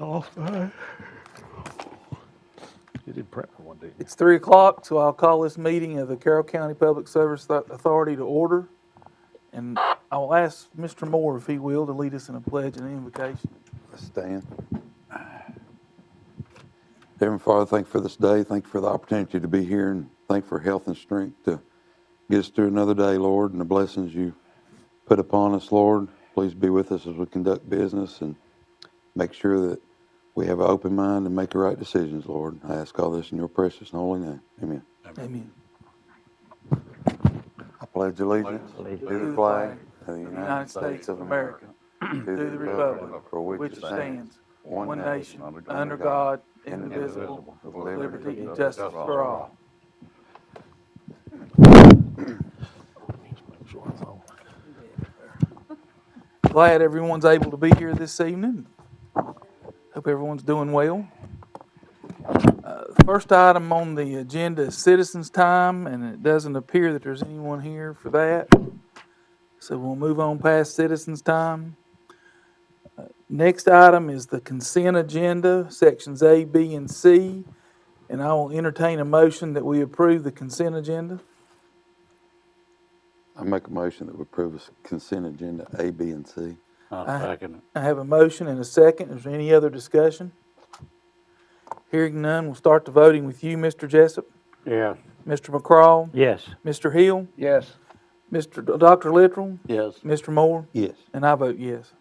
You did prep for one, didn't you? It's 3 o'clock, so I'll call this meeting of the Carroll County Public Service Authority to order. And I'll ask Mr. Moore, if he will, to lead us in a pledge and invocation. Let's stand. Heavenly Father, thank you for this day. Thank you for the opportunity to be here, and thank you for health and strength to get us through another day, Lord, and the blessings you put upon us, Lord. Please be with us as we conduct business and make sure that we have an open mind and make the right decisions, Lord. I ask all this in your precious and holy name. Amen. Amen. I pledge allegiance to the flag of the United States of America, to the republic for which it stands, one nation, under God, indivisible, with liberty and justice for all. Glad everyone's able to be here this evening. Hope everyone's doing well. First item on the agenda is citizens' time, and it doesn't appear that there's anyone here for that. So we'll move on past citizens' time. Next item is the consent agenda, sections A, B, and C. And I will entertain a motion that we approve the consent agenda. I make a motion that we approve the consent agenda A, B, and C. I'll second it. I have a motion and a second. Is there any other discussion? Hearing none, we'll start the voting with you, Mr. Jessup. Yes. Mr. McCraw. Yes. Mr. Hill. Yes. Dr. Littrell. Yes. Mr. Moore. Yes. And I vote yes.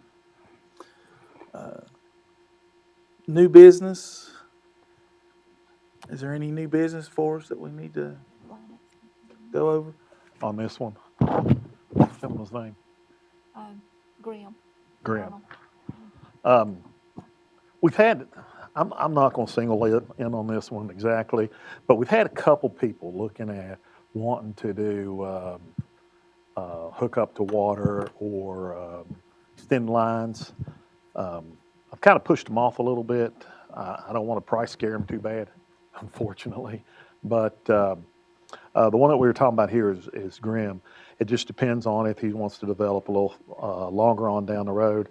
New business. Is there any new business for us that we need to go over? On this one. What's the gentleman's name? Graham. We've had, I'm not going to single in on this one exactly, but we've had a couple people looking at wanting to do hook up to water or extend lines. I've kind of pushed them off a little bit. I don't want to price scare them too bad, unfortunately. But the one that we were talking about here is Grimm. It just depends on if he wants to develop a little longer on down the road.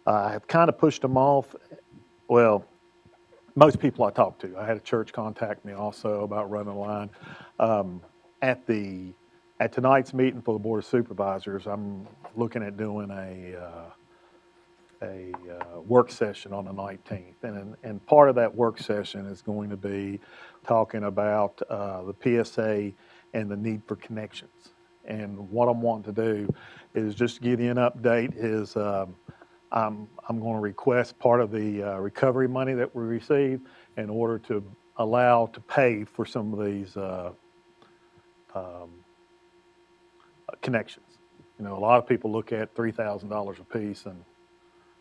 I've kind of pushed him off. Well, most people I talked to. I had a church contact me also about running a line. At tonight's meeting for the Board of Supervisors, I'm looking at doing a work session on the 19th. And part of that work session is going to be talking about the PSA and the need for connections. And what I'm wanting to do is just give you an update is I'm going to request part of the recovery money that we receive in order to allow to pay for some of these connections. You know, a lot of people look at $3,000 a piece and,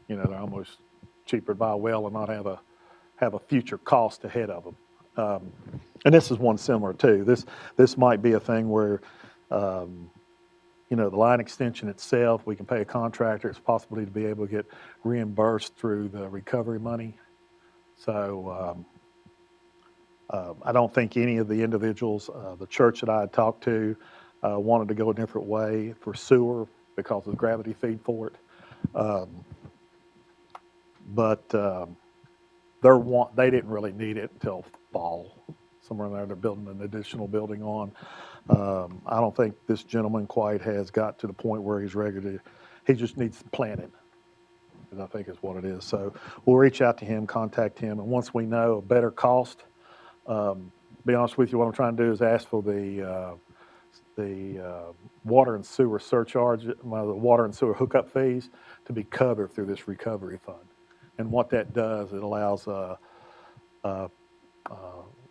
you know, they're almost cheaper to buy a well and not have a future cost ahead of them. And this is one similar too. This might be a thing where, you know, the line extension itself, we can pay a contractor. It's possibly to be able to get reimbursed through the recovery money. So I don't think any of the individuals, the church that I had talked to, wanted to go a different way for sewer because of the gravity feed for it. But they didn't really need it until fall. Somewhere in there, they're building an additional building on. I don't think this gentleman quite has got to the point where he's ready to. He just needs planning, I think is what it is. So we'll reach out to him, contact him, and once we know a better cost, be honest with you, what I'm trying to do is ask for the water and sewer surcharge, the water and sewer hookup fees to be covered through this recovery fund. And what that does, it allows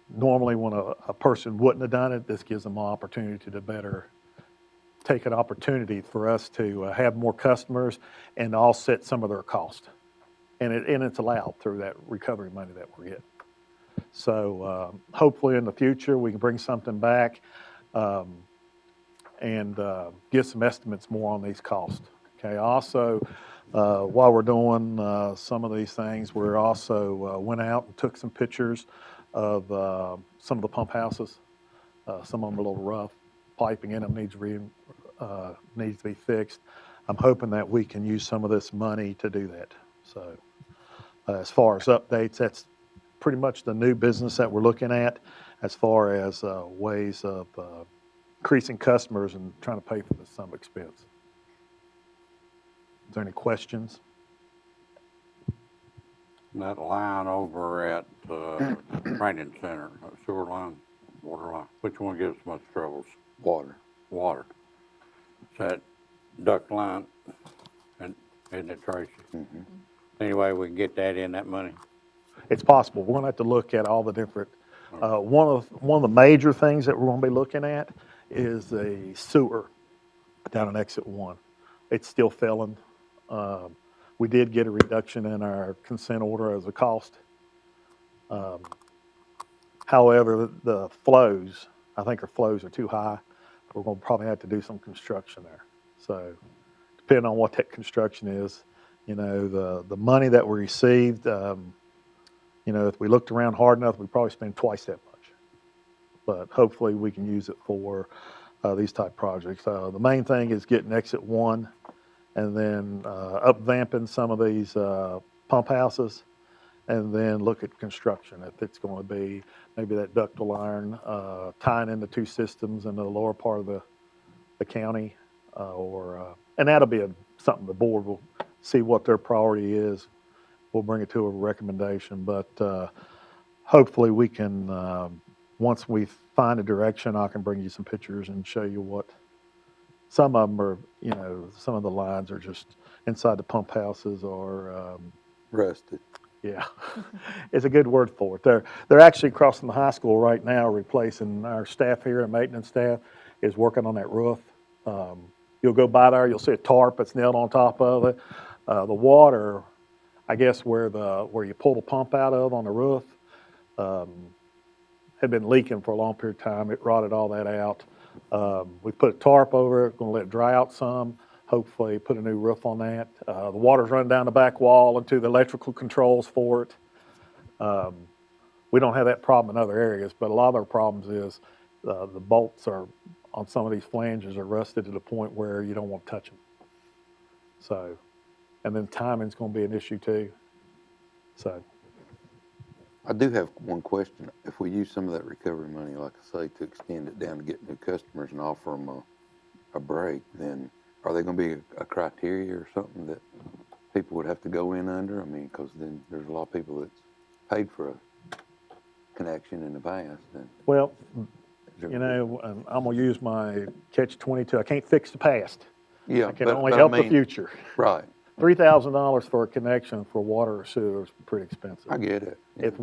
normally when a person wouldn't have done it, this gives them an opportunity to better take an opportunity for us to have more customers and offset some of their cost. And it's allowed through that recovery money that we're getting. So hopefully in the future we can bring something back and get some estimates more on these costs. Okay. Also, while we're doing some of these things, we also went out and took some pictures of some of the pump houses. Some of them are a little rough. Piping in them needs to be fixed. I'm hoping that we can use some of this money to do that. So As far as updates, that's pretty much the new business that we're looking at as far as ways of increasing customers and trying to pay for some expense. Is there any questions? That line over at training center, sewer line, water line, which one gives much troubles? Water. Water. Is that duct line, and isn't it, Tracy? Mm-hmm. Anyway, we can get that in, that money. It's possible. We're going to have to look at all the different. One of the major things that we're going to be looking at is a sewer down in exit 1. It's still failing. We did get a reduction in our consent order as a cost. However, the flows, I think our flows are too high. We're going to probably have to do some construction there. So depending on what that construction is, you know, the money that we received, you know, if we looked around hard enough, we'd probably spend twice that much. But hopefully we can use it for these type projects. The main thing is getting exit 1 and then upvamping some of these pump houses, and then look at construction. If it's going to be maybe that ductile iron tying into 2 systems in the lower part of the county, and that'll be something the board will see what their priority is. We'll bring it to a recommendation, but hopefully we can, once we find a direction, I can bring you some pictures and show you what, some of them are, you know, some of the lines are just inside the pump houses or, Rusted. yeah, it's a good word for it. They're actually crossing the high school right now, replacing our staff here, and maintenance staff is working on that roof. You'll go by there, you'll see a tarp that's nailed on top of it. The water, I guess where you pull the pump out of on the roof, had been leaking for a long period of time. It rotted all that out. We put a tarp over it, going to let it dry out some. Hopefully put a new roof on that. The water's running down the back wall into the electrical controls for it. We don't have that problem in other areas, but a lot of our problems is the bolts are on some of these flanges are rusted to the point where you don't want to touch them. So, and then timing's going to be an issue too. So, I do have one question. If we use some of that recovery money, like I say, to extend it down to get new customers and offer them a break, then are there going to be a criteria or something that people would have to go in under? I mean, because then there's a lot of people that's paid for a connection in the past. And well, there- you know, I'm going to use my catch-22. I can't fix the past. yeah, I can but only I help the mean, future. Right. $3,000 for a connection for water or sewer is pretty expensive. I get it. If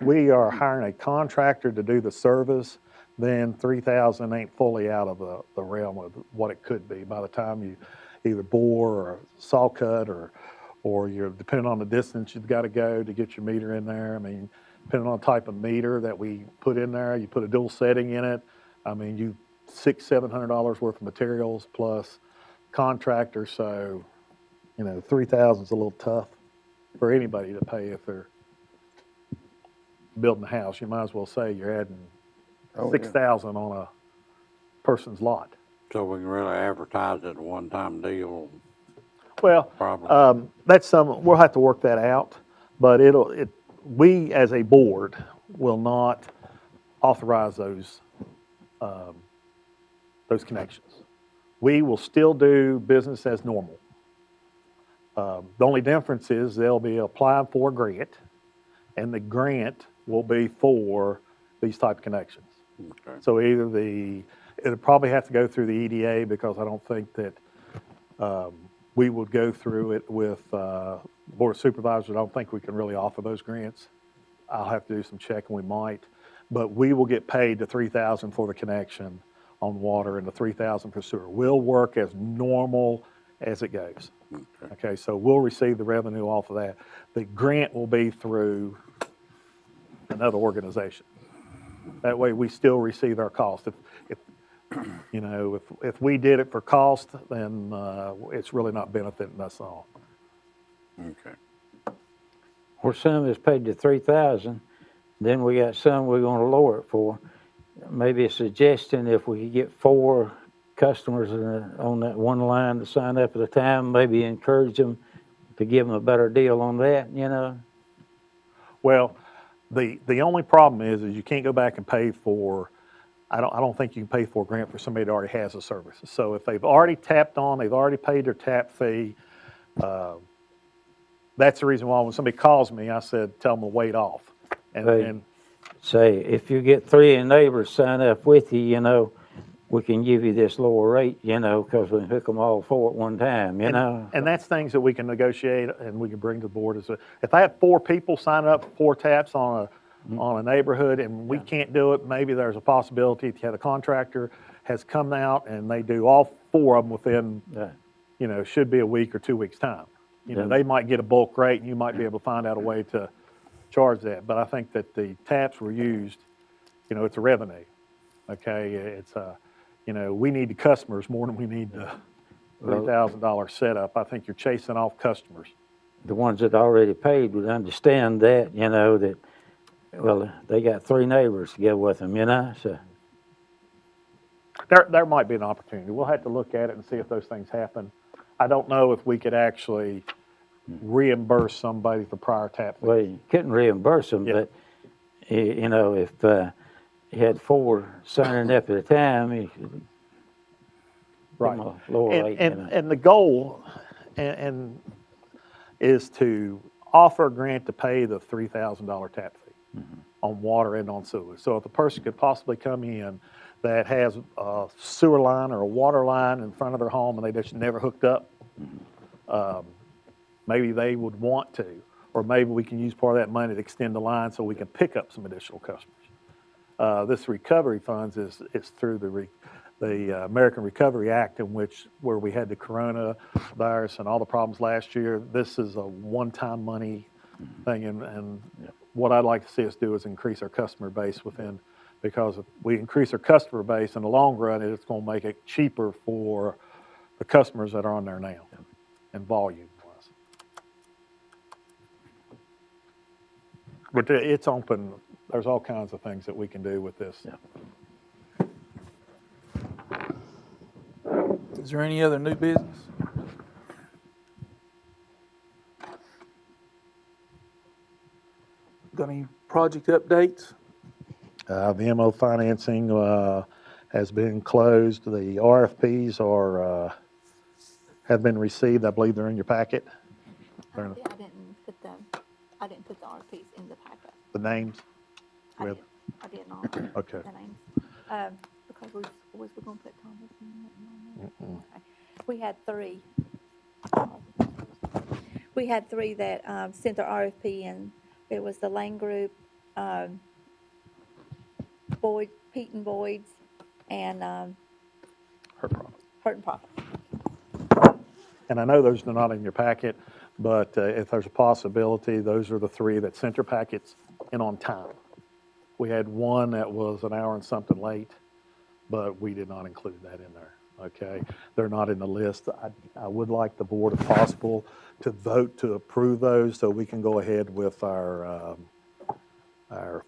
we are hiring a contractor to do the service, then $3,000 ain't fully out of the realm of what it could be by the time you either bore or saw cut or you're depending on the distance you've got to go to get your meter in there. I mean, depending on the type of meter that we put in there, you put a dual setting in it. I mean, you $600-700 worth of materials plus contractor. So, you know, 3,000 is a little tough for anybody to pay if they're building a house. You might as well say you're adding Oh, yeah. 6,000 on a person's lot. So we can really advertise it a one-time deal, Well, probably. that's we'll have to work that out, but we as a board will not authorize those connections. We will still do business as normal. The only difference is they'll be applying for a grant, and the grant will be for these type of connections. Okay. So it'll probably have to go through the EDA because I don't think that we would go through it with Board of Supervisors. I don't think we can really offer those grants. I'll have to do some checking, we might. But we will get paid the $3,000 for the connection on water and the $3,000 for sewer. We'll work as normal as it goes. Okay. Okay, so we'll receive the revenue off of that. The grant will be through another organization. That way we still receive our cost. If you know, if we did it for cost, then it's really not benefiting us all. Okay. Well, some is paid to 3,000, then we got some we're gonna lower it for. Maybe a suggestion, if we could get 4 customers on that one line to sign up at a time, maybe encourage them to give them a better deal on that, you know? Well, the only problem is you can't go back and pay for, I don't think you can pay for a grant for somebody that already has a service. So if they've already tapped on, they've already paid their tap fee, that's the reason why when somebody calls me, I said, tell them to wait off. Right. And Say, if you get 3 of your neighbors sign up with you, you know, we can give you this lower rate, you know, because we hook them all 4 at one time, you know? And that's things that we can negotiate and we can bring to the board. If I have 4 people sign up for 4 taps on a neighborhood and we can't do it, maybe there's a possibility to have a contractor has come out and they do all 4 of them within, Yeah. you know, should be a week or 2 weeks' time. You know, Yeah. they might get a bulk rate and you might be able to find out a way to charge that. But I think that the taps were used, you know, it's a revenue, okay? It's you know, we need the customers more than we need the $3,000 setup. I think you're chasing off customers. The ones that already paid would understand that, you know, that, well, they got 3 neighbors to go with them, you know, so. There might be an opportunity. We'll have to look at it and see if those things happen. I don't know if we could actually reimburse somebody for prior tap fees. Well, you couldn't reimburse them, Yeah. but, you know, if you had 4 signing up at a time, you could give Right. them a lower rate, you know. And the goal and is to offer a grant to pay the $3,000 tap fee on water and on sewer. So if a person could possibly come in that has a sewer line or a water line in front of their home and they just never hooked up, maybe they would want to, or maybe we can use part of that money to extend the line so we can pick up some additional customers. This recovery funds is through the American Recovery Act, where we had the coronavirus and all the problems last year. This is a one-time money thing, and what I'd like to see us do is increase our customer base because if we increase our customer base in the long run, it's going to make it cheaper for the customers that are on there now, and volume wise. But it's open. There's all kinds of things that we can do with this. Is there any other new business? Got any project updates? The MO financing has been closed. The RFPs have been received. I believe they're in your packet. I didn't put the RFPs in the packet. The names. I With- did not. Okay. The names. Because was we gonna put Thomas in that? Okay. We had 3. We had 3 that sent their RFP in. It was the Lane Group, Pete and Boyd's, and Her problem. Hurt and Profit. And I know those are not in your packet, but if there's a possibility, those are the 3 that sent their packets in on time. We had one that was an hour and something late, but we did not include that in there, okay? They're not in the list. I would like the board, if possible, to vote to approve those so we can go ahead with our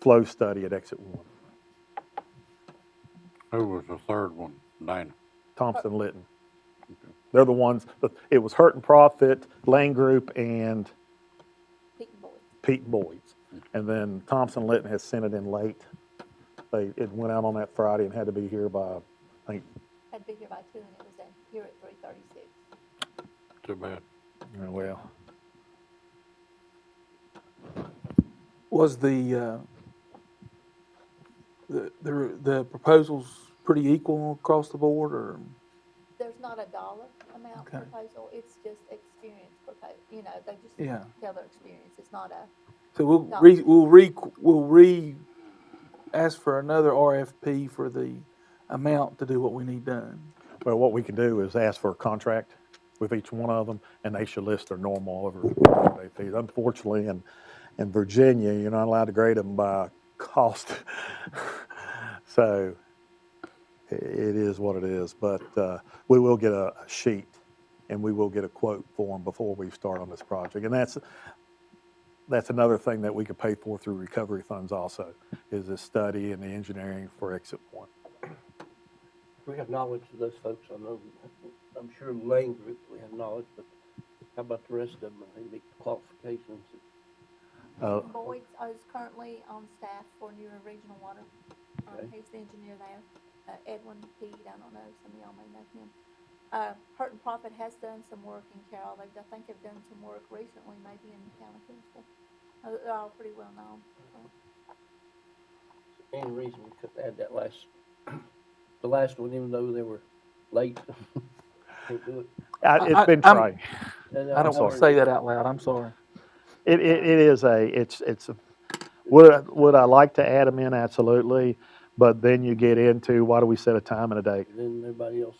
flow study at Exit 1. Who was the third one? Dana. Thompson Litton. They're the ones, it was Hurt and Profit, Lane Group, and Pete and Boyd. Pete and Boyd's. And then Thompson Litton has sent it in late. It went out on that Friday and had to be here by, I think, Had to be here by 2, and it was here at 3:36. Too bad. well, Was the proposals pretty equal across the board, or? There's not a dollar amount Okay. proposal, it's just experience proposal, you know, they just Yeah. tell their experience, it's not a, So we'll No. ask for another RFP for the amount to do what we need done. well, what we can do is ask for a contract with each one of them, and they should list their normal overday fees. Unfortunately, in Virginia, you're not allowed to grade them by cost. So it is what it is, but we will get a sheet and we will get a quote for them before we start on this project. And that's another thing that we could pay for through recovery funds also, is this study and the engineering for Exit 1. We have knowledge of those folks. I know, I'm sure Lane Group, we have knowledge, but How about the rest of them? They meet the qualifications. Uh, Boyd is currently on staff for New York Regional Water. Okay. He's the engineer there. Edwin Peed, I don't know, some of y'all may know him. Hurt and Profit has done some work in Carroll. I think they've done some work recently, maybe in the town of Kingsville. They're all pretty well known. Any reason we couldn't add that the last one, even though they were late? Can't do it. It's been I'm- tried. And I don't want to say that out loud, I'm sorry. It is would I like to add them in? Absolutely. But then you get into, why do we set a time and a date? And then everybody else.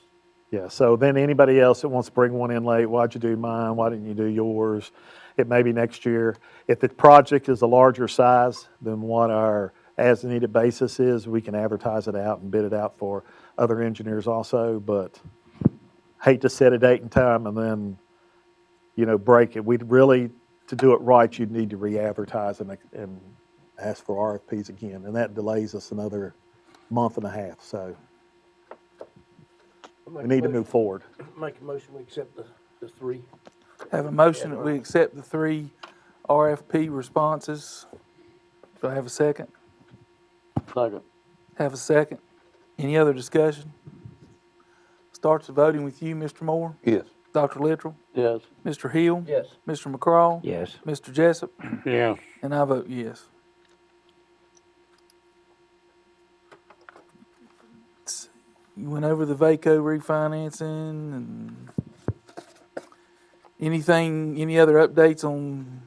Yeah, so then anybody else that wants to bring one in late, why'd you do mine? Why didn't you do yours? It may be next year. If the project is a larger size than what our as-needed basis is, we can advertise it out and bid it out for other engineers also, but hate to set a date and time and then, break it. We'd really, to do it right, you'd need to re-advertise and ask for RFPs again, and that delays us another month and a half, so we need to move forward. Make a motion, we accept the three. Have a motion that we accept the 3 RFP responses. Do I have a second? Second. Have a second. Any other discussion? Starts the voting with you, Mr. Moore, Yes. Dr. Littrell, Yes. Mr. Hill, Yes. Mr. McCraw, Yes. Mr. Jessup, Yes, and I vote yes. You went over the VACO refinancing and any other updates on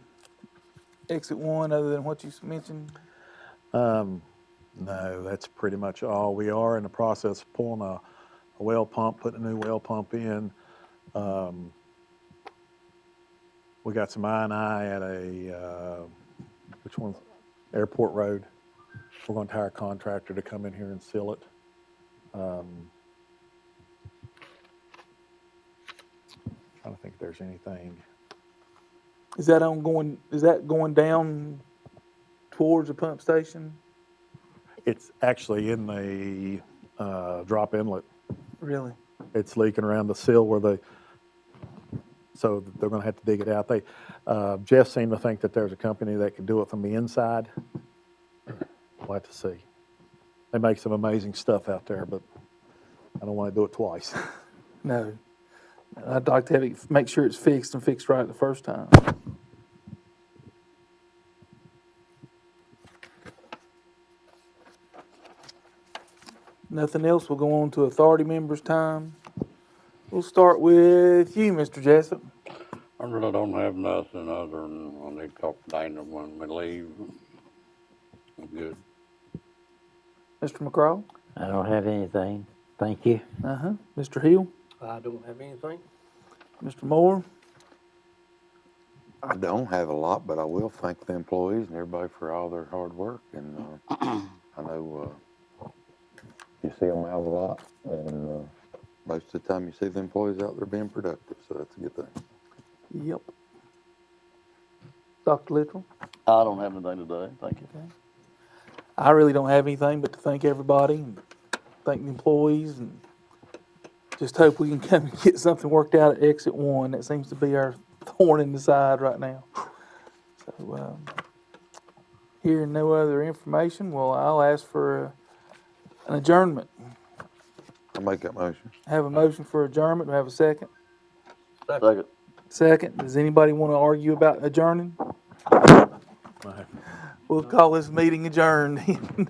exit 1 other than what you mentioned? No, that's pretty much all. We are in the process of pulling a well pump, putting a new well pump in. We got some I&I at which one's Airport Road. We're going to hire a contractor to come in here and seal it. Trying to think if there's anything. Is that going down towards the pump station? It's actually in the drop inlet. Really? It's leaking around the sill so they're going to have to dig it out. Jeff seemed to think that there's a company that could do it from the inside. We'll have to see. They make some amazing stuff out there, but I don't want to do it twice. No. I'd like to have it, make sure it's fixed and fixed right the first time. Nothing else, we'll go on to authority members' time. We'll start with you, Mr. Jessup. I really don't have nothing other than I need to talk to Dana when we leave. I'm good. Mr. McCraw? I don't have anything. Thank you. Uh-huh. Mr. Hill? I don't have anything. Mr. Moore? I don't have a lot, but I will thank the employees and everybody for all their hard work. And I know you see them out a lot, and most of the time you see the employees out there being productive, so that's a good thing. Yep. Dr. Littrell? I don't have anything today, thank you. I really don't have anything but to thank everybody and thank the employees and just hope we can come and get something worked out at exit 1. That seems to be our thorn in the side right now. So, hearing no other information, well, I'll ask for an adjournment. I'll make that motion. Have a motion for adjournment. Do I have a second? Second. Second. Does anybody want to argue about adjourning? We'll call this meeting adjourned.